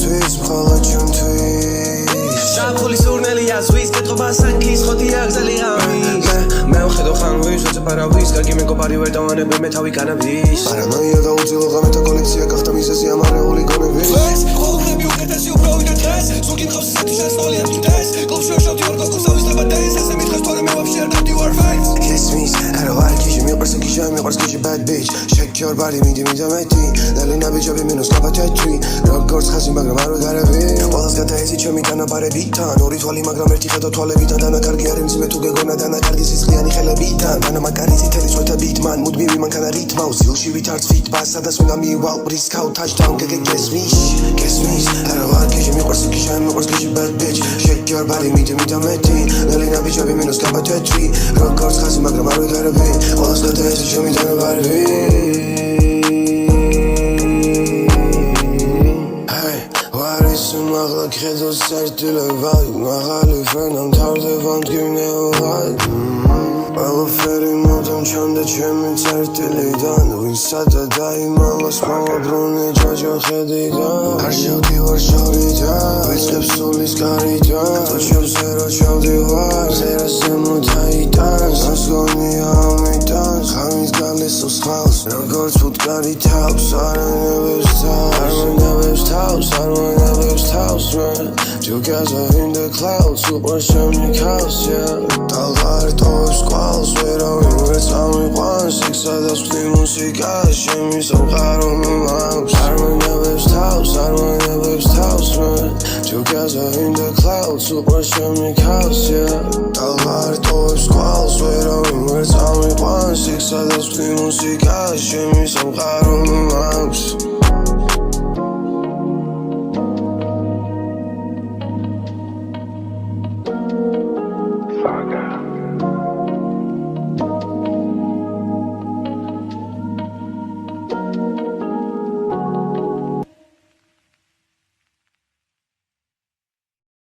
ჩემთვის მხოლოდ ჩვენთვის საფხულის ურნელია ზღვის კეთობა სანქის ხოთია გზელი ღამის მე ვხედო ხანვის როცა პარავის კარგი მეგობარი ვერ დავანებ მე თავი კანაბის პარანოია და უძილო ღამეთა კოლექცია გახდა მიზეზი ამარეული გონების ეს ყოველდღები უკეთესი უფრო ვიდრე დღეს ზოგი მყავს ისეთი შესწავლიან თუნდეს კლუბ შევშავდი ორ გოგოს ავისდება და ეს ასე მითხეს თორემ მე ვაფშე არ დავდი war fights Kismis, არა ვარ გიჟი მიყვარს გიჟა მიყვარს გიჟი bad bitch Shake your body მიდი მიდამეთი დალენა ბიჭები მინუს კაპათეთრი როგორც ხაზი მაგრამ არ ვეგარები ყველას გადაეცი ჩემი დანაბარებიდან ორი თვალი მაგრამ ერთი ხედო თვალებიდან დანაკარგი არ იმძიმე თუ გეგონა დანაკარგი სისხლიანი ხელებიდან დანამაკარი წითელი წვეთებით მან მუდმივი მანქანა რითმა უცილში ვითარც ფიტბას სადაც უნდა მივალ ბრისკაუ touchdown Kismis, არა ვარ გიჟი მიყვარს გიჟა მიყვარს გიჟი bad bitch Shake your body მიდი მიდამეთი დალენა ბიჭები მინუს კაპათეთრი როგორც ხაზი მაგრამ არ ვეგარები ყველას გადაეცი ჩემი დანაბარები მაღლა გხედო სარტილება მაღალი ფენამ თავდება მდგინეობად ყველაფერი მოდამ ჩანდა ჩემი წერტილიდან ვინსადა დაიმალოს მოვაბრუნე ჯაჯოხედიდან არ შევდივარ შორიდან ვიწყებს სულის გარიდან თოჩებზე რო ჩავდივარ ზერაზე მოდაიტანს ასგონია ამიდან ხამის გალესოს ხალს როგორც ფუტკარი თავს არანებებს თავს Together in the clouds, super shiny cows, yeah Talgar toys, squalls, waiting with Tommy One Six others, play music, shimmy, so hard on my mouse Armanev's house, man Together in the clouds, super shiny cows, yeah Talgar toys, squalls, waiting with Tommy One Six others, play music, shimmy, so hard on my mouse